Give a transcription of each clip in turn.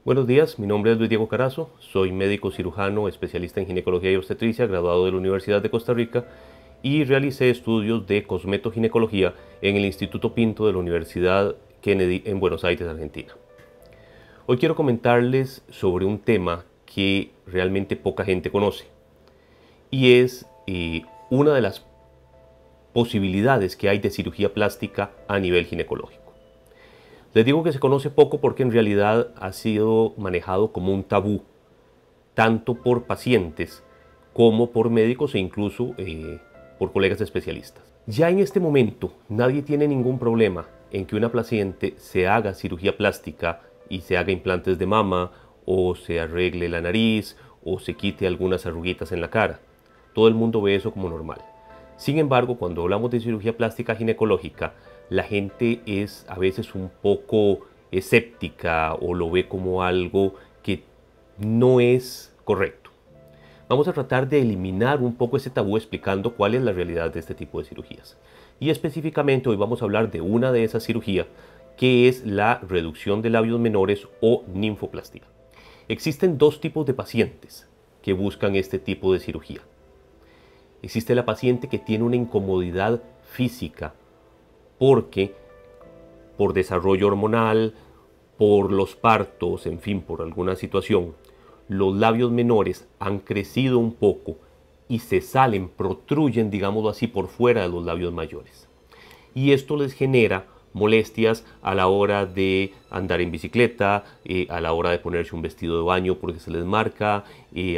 Buenos días, mi nombre es Luis Diego Carazo, soy médico cirujano, especialista en ginecología y obstetricia, graduado de la Universidad de Costa Rica y realicé estudios de cosmetoginecología en el Instituto Pinto de la Universidad Kennedy en Buenos Aires, Argentina. Hoy quiero comentarles sobre un tema que realmente poca gente conoce y es una de las posibilidades que hay de cirugía plástica a nivel ginecológico. Les digo que se conoce poco porque en realidad ha sido manejado como un tabú, tanto por pacientes como por médicos e incluso por colegas especialistas. Ya en este momento nadie tiene ningún problema en que una paciente se haga cirugía plástica y se haga implantes de mama o se arregle la nariz o se quite algunas arruguitas en la cara. Todo el mundo ve eso como normal. Sin embargo, cuando hablamos de cirugía plástica ginecológica, la gente es a veces un poco escéptica o lo ve como algo que no es correcto. Vamos a tratar de eliminar un poco ese tabú explicando cuál es la realidad de este tipo de cirugías. Y específicamente hoy vamos a hablar de una de esas cirugías, que es la reducción de labios menores o ninfoplastia. Existen dos tipos de pacientes que buscan este tipo de cirugía. Existe la paciente que tiene una incomodidad física porque por desarrollo hormonal, por los partos, en fin, por alguna situación, los labios menores han crecido un poco y se salen, protruyen, digámoslo así, por fuera de los labios mayores. Y esto les genera molestias a la hora de andar en bicicleta, a la hora de ponerse un vestido de baño porque se les marca,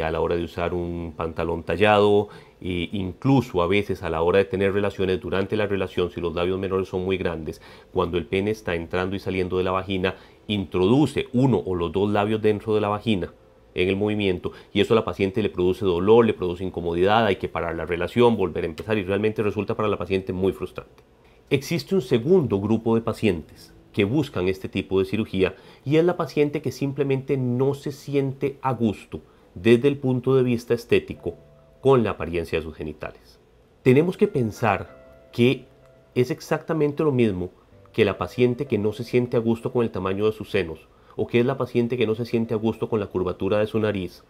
a la hora de usar un pantalón tallado, incluso a veces a la hora de tener relaciones. Durante la relación, si los labios menores son muy grandes, cuando el pene está entrando y saliendo de la vagina, introduce uno o los dos labios dentro de la vagina en el movimiento y eso a la paciente le produce dolor, le produce incomodidad, hay que parar la relación, volver a empezar y realmente resulta para la paciente muy frustrante. Existe un segundo grupo de pacientes que buscan este tipo de cirugía y es la paciente que simplemente no se siente a gusto desde el punto de vista estético con la apariencia de sus genitales. Tenemos que pensar que es exactamente lo mismo que la paciente que no se siente a gusto con el tamaño de sus senos o que es la paciente que no se siente a gusto con la curvatura de su nariz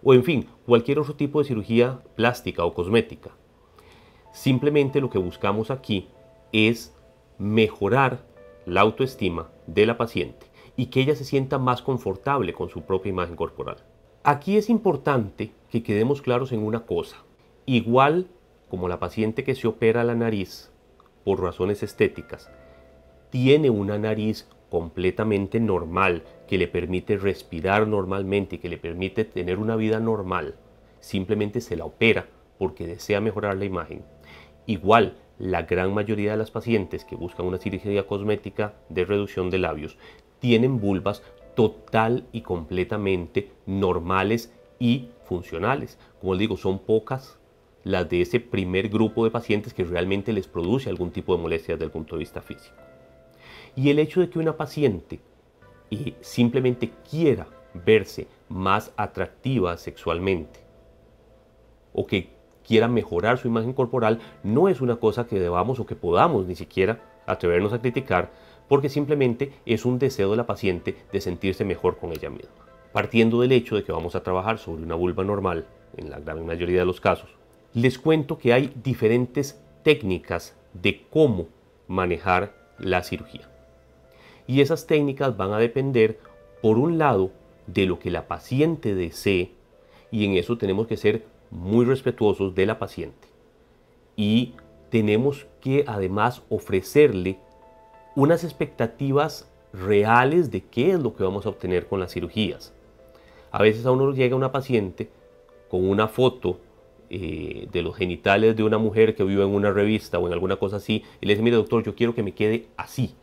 o en fin, cualquier otro tipo de cirugía plástica o cosmética. Simplemente lo que buscamos aquí es mejorar la autoestima de la paciente y que ella se sienta más confortable con su propia imagen corporal. Aquí es importante que quedemos claros en una cosa. Igual como la paciente que se opera la nariz por razones estéticas, tiene una nariz completamente normal que le permite respirar normalmente y que le permite tener una vida normal, simplemente se la opera porque desea mejorar la imagen. Igual, la gran mayoría de las pacientes que buscan una cirugía cosmética de reducción de labios tienen vulvas total y completamente normales y funcionales. Como les digo, son pocas las de ese primer grupo de pacientes que realmente les produce algún tipo de molestia desde el punto de vista físico. Y el hecho de que una paciente simplemente quiera verse más atractiva sexualmente o que quiera mejorar su imagen corporal no es una cosa que debamos o que podamos ni siquiera atrevernos a criticar, porque simplemente es un deseo de la paciente de sentirse mejor con ella misma. Partiendo del hecho de que vamos a trabajar sobre una vulva normal, en la gran mayoría de los casos, les cuento que hay diferentes técnicas de cómo manejar la cirugía. Y esas técnicas van a depender, por un lado, de lo que la paciente desee, y en eso tenemos que ser muy respetuosos de la paciente. Y tenemos que además ofrecerle unas expectativas reales de qué es lo que vamos a obtener con las cirugías. A veces a uno llega una paciente con una foto de los genitales de una mujer que vive en una revista o en alguna cosa así y le dice: mire doctor, yo quiero que me quede así.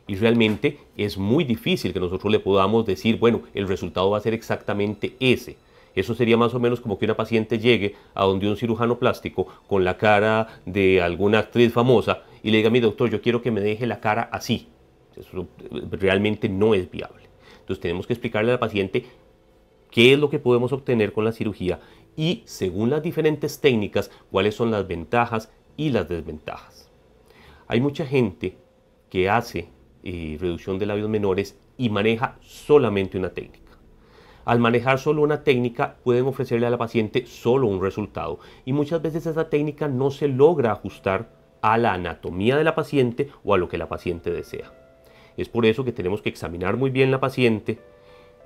Y realmente es muy difícil que nosotros le podamos decir, bueno, el resultado va a ser exactamente ese. Eso sería más o menos como que una paciente llegue a donde un cirujano plástico con la cara de alguna actriz famosa y le diga: mi doctor, yo quiero que me deje la cara así. Eso realmente no es viable. Entonces tenemos que explicarle a la paciente qué es lo que podemos obtener con la cirugía y, según las diferentes técnicas, cuáles son las ventajas y las desventajas. Hay mucha gente que hace reducción de labios menores y maneja solamente una técnica. Al manejar solo una técnica pueden ofrecerle a la paciente solo un resultado y muchas veces esa técnica no se logra ajustar a la anatomía de la paciente o a lo que la paciente desea. Es por eso que tenemos que examinar muy bien la paciente,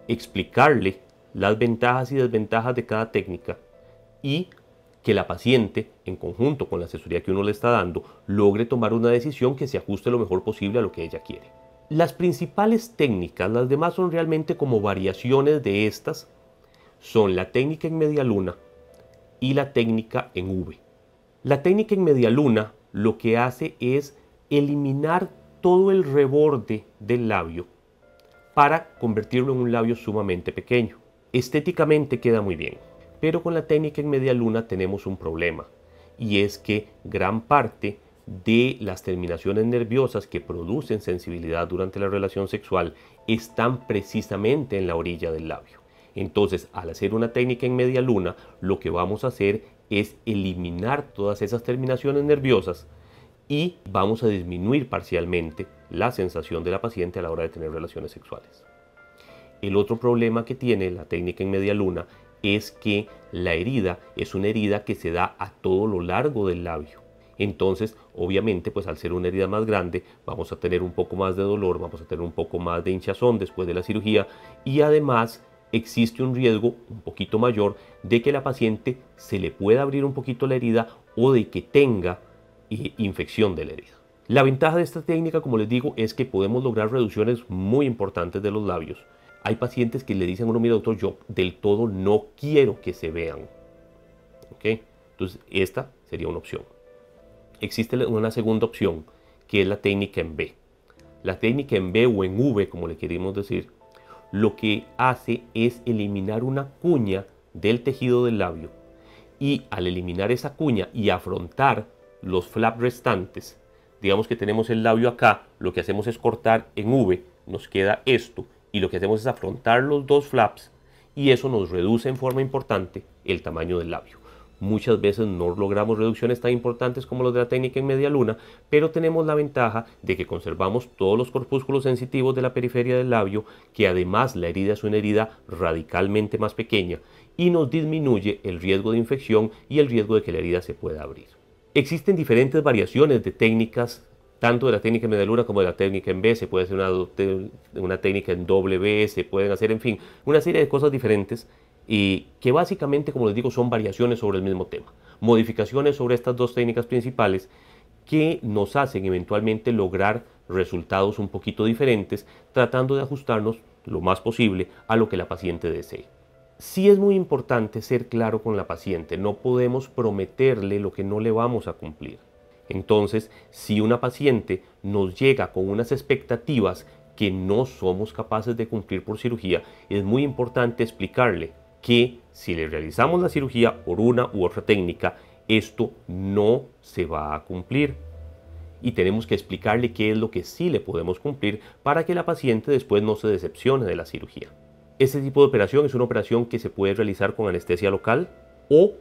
explicarle las ventajas y desventajas de cada técnica y que la paciente, en conjunto con la asesoría que uno le está dando, logre tomar una decisión que se ajuste lo mejor posible a lo que ella quiere. Las principales técnicas, las demás son realmente como variaciones de estas, son la técnica en media luna y la técnica en V. La técnica en media luna lo que hace es eliminar todo el reborde del labio para convertirlo en un labio sumamente pequeño. Estéticamente queda muy bien, pero con la técnica en media luna tenemos un problema y es que gran parte de las terminaciones nerviosas que producen sensibilidad durante la relación sexual están precisamente en la orilla del labio. Entonces, al hacer una técnica en media luna, lo que vamos a hacer es eliminar todas esas terminaciones nerviosas y vamos a disminuir parcialmente la sensación de la paciente a la hora de tener relaciones sexuales. El otro problema que tiene la técnica en media luna es que la herida es una herida que se da a todo lo largo del labio. Entonces, obviamente, pues al ser una herida más grande, vamos a tener un poco más de dolor, vamos a tener un poco más de hinchazón después de la cirugía y además existe un riesgo un poquito mayor de que la paciente se le pueda abrir un poquito la herida o de que tenga infección de la herida. La ventaja de esta técnica, como les digo, es que podemos lograr reducciones muy importantes de los labios. Hay pacientes que le dicen a uno, mira doctor, yo del todo no quiero que se vean. ¿Okay? Entonces, esta sería una opción. Existe una segunda opción, que es la técnica en V. La técnica en V o en V, como le queremos decir, lo que hace es eliminar una cuña del tejido del labio. Y al eliminar esa cuña y afrontar los flaps restantes, digamos que tenemos el labio acá, lo que hacemos es cortar en V, nos queda esto, y lo que hacemos es afrontar los dos flaps, y eso nos reduce en forma importante el tamaño del labio. Muchas veces no logramos reducciones tan importantes como los de la técnica en media luna, pero tenemos la ventaja de que conservamos todos los corpúsculos sensitivos de la periferia del labio, que además la herida es una herida radicalmente más pequeña y nos disminuye el riesgo de infección y el riesgo de que la herida se pueda abrir. Existen diferentes variaciones de técnicas, tanto de la técnica en media luna como de la técnica en V. Se puede hacer una técnica en W, se pueden hacer, en fin, una serie de cosas diferentes y que básicamente, como les digo, son variaciones sobre el mismo tema, modificaciones sobre estas dos técnicas principales que nos hacen eventualmente lograr resultados un poquito diferentes, tratando de ajustarnos lo más posible a lo que la paciente desee. Sí es muy importante ser claro con la paciente, no podemos prometerle lo que no le vamos a cumplir. Entonces, si una paciente nos llega con unas expectativas que no somos capaces de cumplir por cirugía, es muy importante explicarle que si le realizamos la cirugía por una u otra técnica, esto no se va a cumplir. Y tenemos que explicarle qué es lo que sí le podemos cumplir para que la paciente después no se decepcione de la cirugía. Este tipo de operación es una operación que se puede realizar con anestesia local o,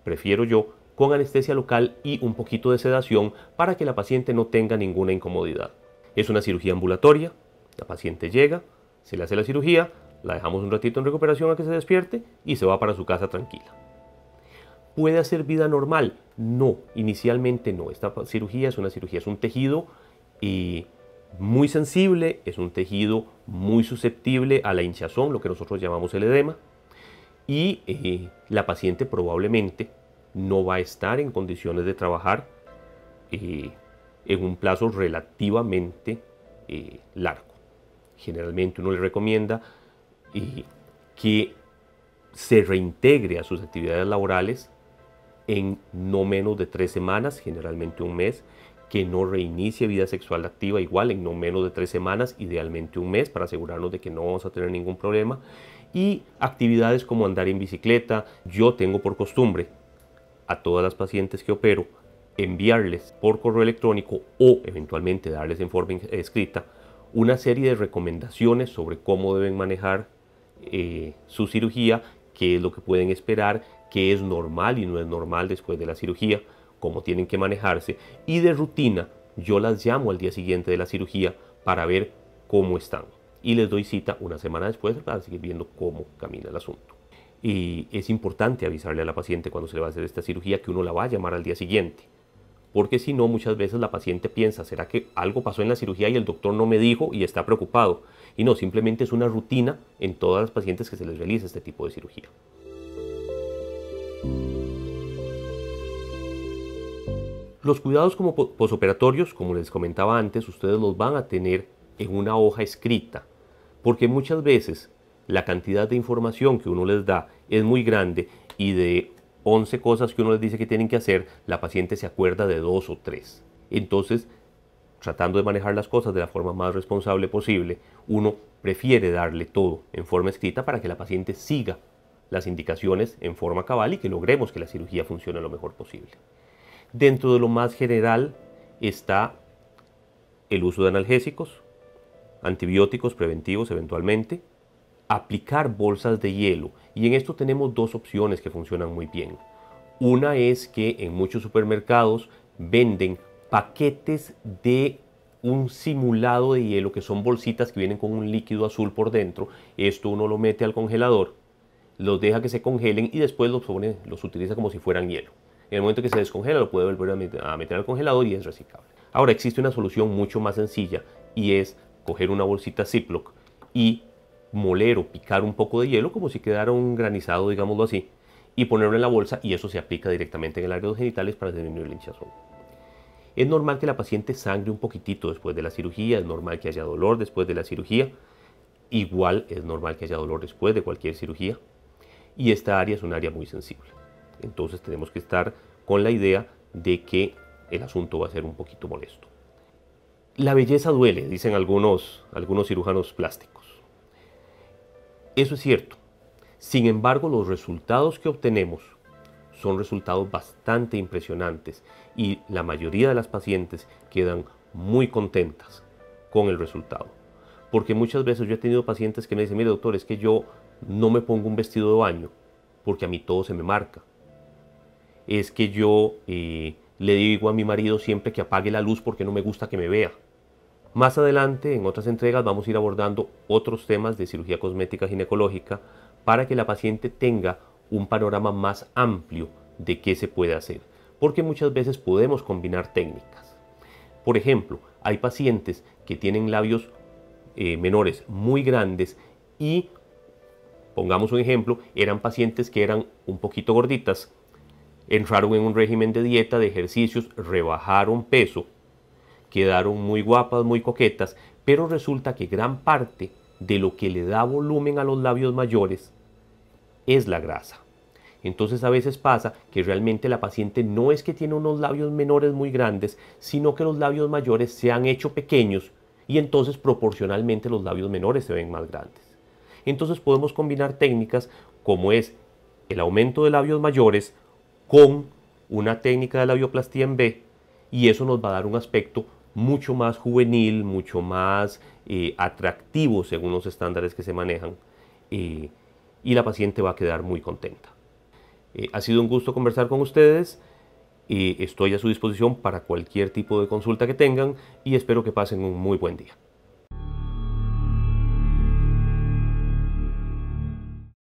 prefiero yo, con anestesia local y un poquito de sedación para que la paciente no tenga ninguna incomodidad. Es una cirugía ambulatoria, la paciente llega, se le hace la cirugía, la dejamos un ratito en recuperación a que se despierte y se va para su casa tranquila. ¿Puede hacer vida normal? No, inicialmente no. Esta cirugía es un tejido muy sensible, es un tejido muy susceptible a la hinchazón, lo que nosotros llamamos el edema, y la paciente probablemente no va a estar en condiciones de trabajar en un plazo relativamente largo. Generalmente uno le recomienda que se reintegre a sus actividades laborales en no menos de 3 semanas, generalmente un mes, que no reinicie vida sexual activa igual en no menos de 3 semanas, idealmente un mes, para asegurarnos de que no vamos a tener ningún problema, y actividades como andar en bicicleta. Yo tengo por costumbre a todas las pacientes que opero enviarles por correo electrónico o eventualmente darles en forma escrita una serie de recomendaciones sobre cómo deben manejar su cirugía, qué es lo que pueden esperar, qué es normal y no es normal después de la cirugía, cómo tienen que manejarse, y de rutina yo las llamo al día siguiente de la cirugía para ver cómo están. Y les doy cita una semana después para seguir viendo cómo camina el asunto. Y es importante avisarle a la paciente cuando se le va a hacer esta cirugía que uno la va a llamar al día siguiente. Porque si no, muchas veces la paciente piensa, ¿será que algo pasó en la cirugía y el doctor no me dijo y está preocupado? Y no, simplemente es una rutina en todas las pacientes que se les realiza este tipo de cirugía. Los cuidados como posoperatorios, como les comentaba antes, ustedes los van a tener en una hoja escrita, porque muchas veces la cantidad de información que uno les da es muy grande y de 11 cosas que uno les dice que tienen que hacer, la paciente se acuerda de 2 o 3. Entonces, tratando de manejar las cosas de la forma más responsable posible, uno prefiere darle todo en forma escrita para que la paciente siga las indicaciones en forma cabal y que logremos que la cirugía funcione lo mejor posible. Dentro de lo más general está el uso de analgésicos, antibióticos preventivos eventualmente, aplicar bolsas de hielo. Y en esto tenemos dos opciones que funcionan muy bien. Una es que en muchos supermercados venden paquetes de un simulado de hielo, que son bolsitas que vienen con un líquido azul por dentro. Esto uno lo mete al congelador, los deja que se congelen y después los utiliza como si fueran hielo. En el momento que se descongela lo puede volver a meter al congelador y es reciclable. Ahora existe una solución mucho más sencilla y es coger una bolsita Ziploc y moler o picar un poco de hielo como si quedara un granizado, digámoslo así, y ponerlo en la bolsa y eso se aplica directamente en el área de los genitales para disminuir la hinchazón. Es normal que la paciente sangre un poquitito después de la cirugía, es normal que haya dolor después de la cirugía, igual es normal que haya dolor después de cualquier cirugía y esta área es un área muy sensible. Entonces tenemos que estar con la idea de que el asunto va a ser un poquito molesto. La belleza duele, dicen algunos cirujanos plásticos. Eso es cierto. Sin embargo, los resultados que obtenemos son resultados bastante impresionantes y la mayoría de las pacientes quedan muy contentas con el resultado. Porque muchas veces yo he tenido pacientes que me dicen, mire doctor, es que yo no me pongo un vestido de baño porque a mí todo se me marca. Es que yo le digo a mi marido siempre que apague la luz porque no me gusta que me vea. Más adelante, en otras entregas, vamos a ir abordando otros temas de cirugía cosmética ginecológica para que la paciente tenga un panorama más amplio de qué se puede hacer. Porque muchas veces podemos combinar técnicas. Por ejemplo, hay pacientes que tienen labios menores muy grandes y, pongamos un ejemplo, eran pacientes que eran un poquito gorditas, entraron en un régimen de dieta, de ejercicios, rebajaron peso, quedaron muy guapas, muy coquetas, pero resulta que gran parte de lo que le da volumen a los labios mayores es la grasa. Entonces a veces pasa que realmente la paciente no es que tiene unos labios menores muy grandes, sino que los labios mayores se han hecho pequeños y entonces proporcionalmente los labios menores se ven más grandes. Entonces podemos combinar técnicas como es el aumento de labios mayores con una técnica de labioplastía en B y eso nos va a dar un aspecto mucho más juvenil, mucho más atractivo según los estándares que se manejan y la paciente va a quedar muy contenta. Ha sido un gusto conversar con ustedes, estoy a su disposición para cualquier tipo de consulta que tengan y espero que pasen un muy buen día.